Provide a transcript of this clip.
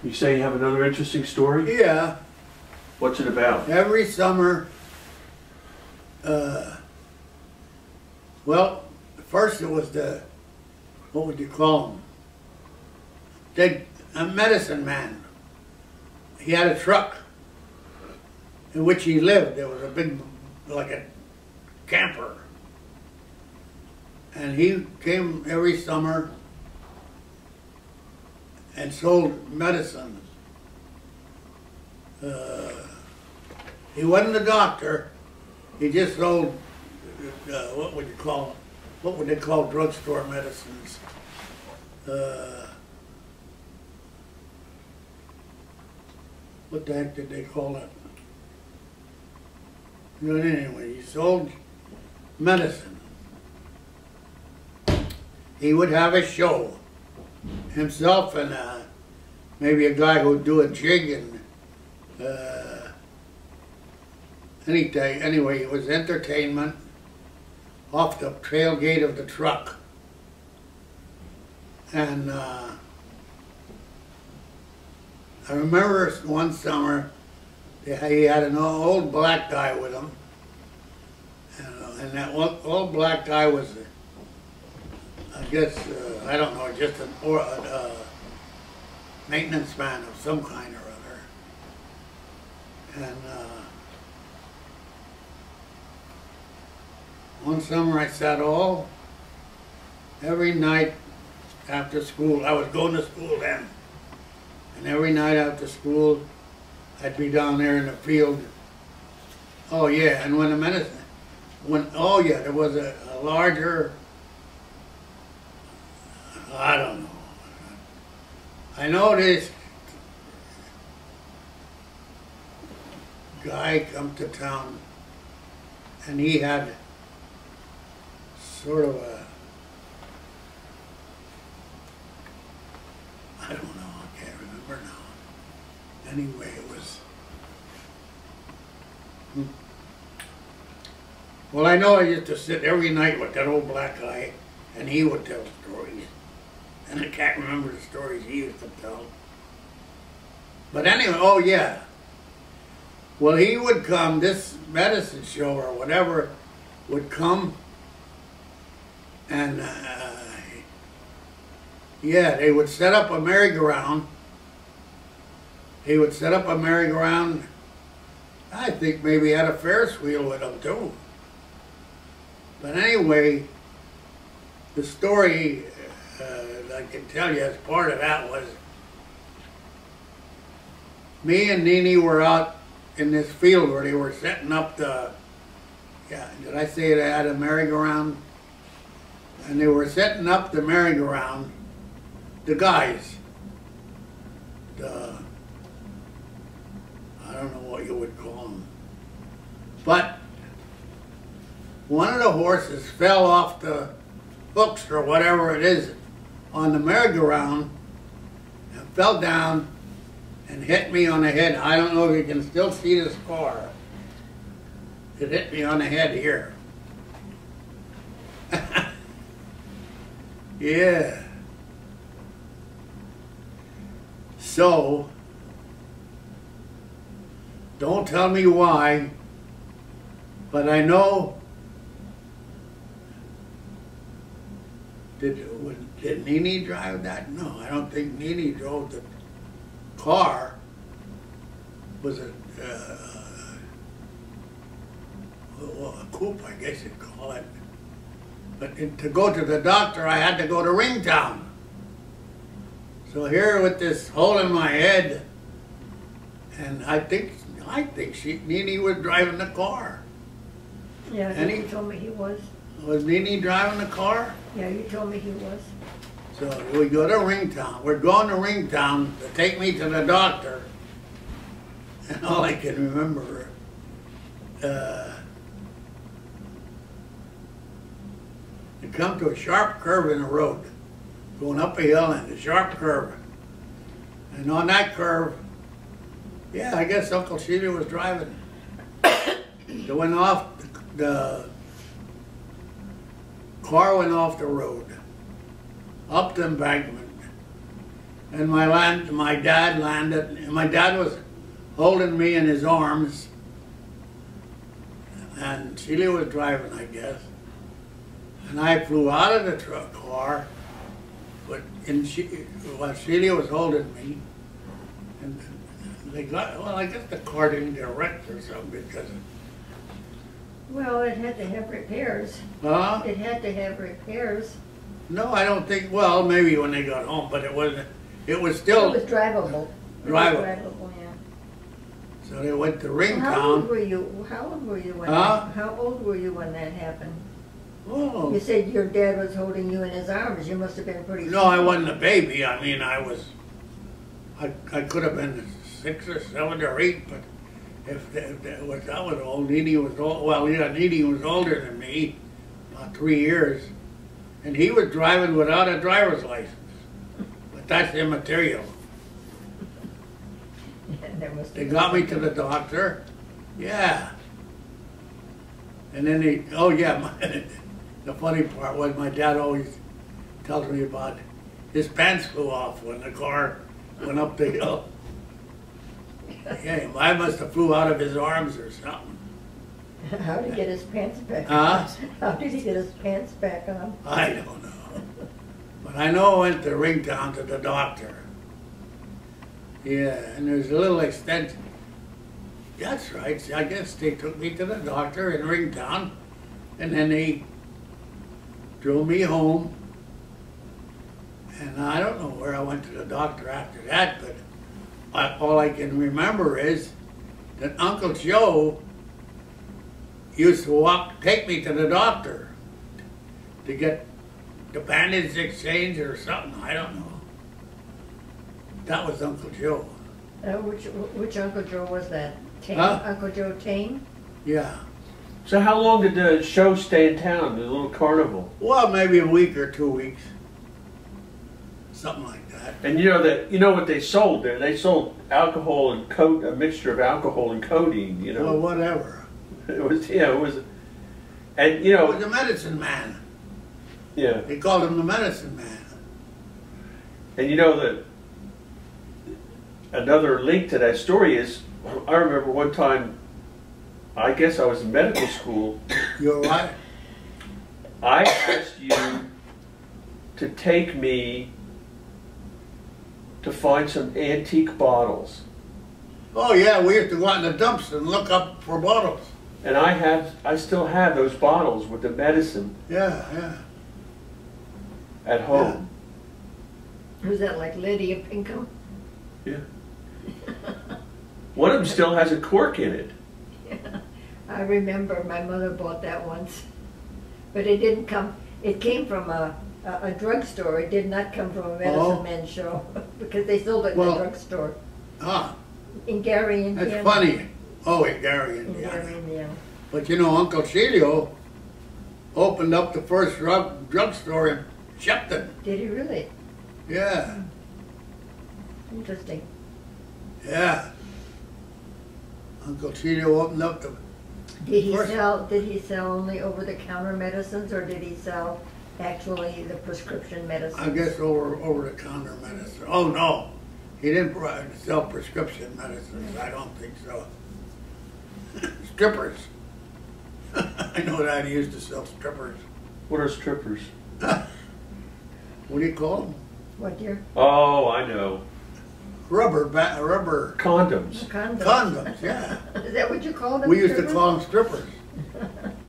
You say you have another interesting story? Yeah. What's it about? Every summer, well, first it was the, what would you call him? A medicine man. He had a truck in which he lived. There was a big, like a camper. And he came every summer and sold medicines. He wasn't a doctor. He just sold, what would you call, what would they call drugstore medicines? What the heck did they call it? You know, anyway, he sold medicine. He would have a show, himself and maybe a guy who would do a jig and anything. Anyway, it was entertainment off the tailgate of the truck. And I remember one summer he had an old black guy with him, and that old black guy was, I guess, I don't know, just a maintenance man of some kind or other. And one summer I sat every night after school. I was going to school then. And every night after school, I'd be down there in the field. Oh yeah, and when oh yeah, there was a larger, I don't know. I know this guy come to town and he had sort of a, I don't know, I can't remember now. Anyway, it was, well, I know I used to sit every night with that old black guy and he would tell stories. And I can't remember the stories he used to tell. But anyway, oh yeah. Well, he would come, this medicine show or whatever would come, and yeah, they would set up a merry-go-round. He would set up a merry-go-round. I think maybe had a Ferris wheel with him too. But anyway, the story I can tell you as part of that was me and Nene were out in this field where they were setting up the, yeah, did I say they had a merry-go-round? And they were setting up the merry-go-round, the guys, I don't know what you would call them, but one of the horses fell off the hooks or whatever it is on the merry-go-round and fell down and hit me on the head. I don't know if you can still see the scar. It hit me on the head here. Yeah. So, don't tell me why, but I know, did Nene drive that? No, I don't think Nene drove the car. Was a coupe, I guess you'd call it. But to go to the doctor, I had to go to Ringtown. So here with this hole in my head, and I think Nene was driving the car. Yeah, and you told me he was. Was Nene driving the car? Yeah, you told me he was. So we go to Ringtown. We're going to Ringtown to take me to the doctor. And all I can remember, you come to a sharp curve in the road, going up a hill and a sharp curve. And on that curve, yeah, I guess Uncle Sheila was driving. It went off, the car went off the road, up the embankment, And my dad landed, and my dad was holding me in his arms, and Celia was driving, I guess. And I flew out of the truck car, while Celia was holding me, and they got, well, I guess the car didn't get wrecked or something because Well, it had to have repairs. huh? It had to have repairs. No, I don't think, well, maybe when they got home, but it was It still was drivable. It was drivable. drivable, yeah. So they went to How old Ringtown. were you? How old were you when Huh? how old were you when that happened? Oh, You said your dad was holding you in his arms. You must have been pretty. no, I wasn't a baby. I mean, I could have been 6 or 7 or 8, but if that was old, Needy was old. Well, yeah, Needy was older than me, about 3 years, and he was driving without a driver's license. But that's immaterial. There must They have got me been to the doctor. Yeah. And then oh yeah, the funny part was my dad always tells me about his pants flew off when the car went up the hill. Yeah, I must have flew out of his arms or something. How did he get his pants back Huh? on? How did he get his pants back on? I don't know. But I know I went to Ringtown to the doctor. Yeah, and there's a little extension. That's right. I guess they took me to the doctor in Ringtown, and then they drove me home. And I don't know where I went to the doctor after that, but all I can remember is that Uncle Joe used to take me to the doctor to get the bandage exchanged or something. I don't know. That was Uncle Joe. Which Uncle Joe was that? Tane? Huh? Uncle Joe Tane? Yeah. So how long did the show stay in town, the little carnival? Well, maybe a week or 2 weeks. Something like that. And you know what they sold there? They sold alcohol and a mixture of alcohol and codeine, you know. Well, whatever. It was, and He was a medicine man. yeah. They called him the medicine man. And you know that another link to that story is, I remember one time, I guess I was in medical school, You're right. I asked you to take me to find some antique bottles. Oh yeah, we used to go out in the dumps and look up for bottles. And I still have those bottles with the medicine Yeah, yeah. at home. Was that like Lydia Pinkham? Yeah. One of them still has a cork in it. I remember my mother bought that once. But it didn't come, it came from a drugstore. It did not come from a medicine man show because they sold it in Well, a drugstore. Ah, In Gary, Indiana. that's funny. Oh, in Gary, In Gary, Indiana. Indiana. But you know, Uncle Celio opened up the first drugstore in Sheppton. Did he really? Yeah, Interesting. yeah. Uncle Celio opened up the Did he First- sell only over-the-counter medicines, or did he sell actually the prescription medicines? I guess over-the-counter medicine. Oh, no. He didn't sell prescription medicines. I don't think so. Strippers. I know that he used to sell strippers. What are strippers? What do you call them? What, dear? Oh, I know. Rubber. Condoms. Condoms. Condoms, yeah. Is that what you call them? We used to strippers? call them strippers.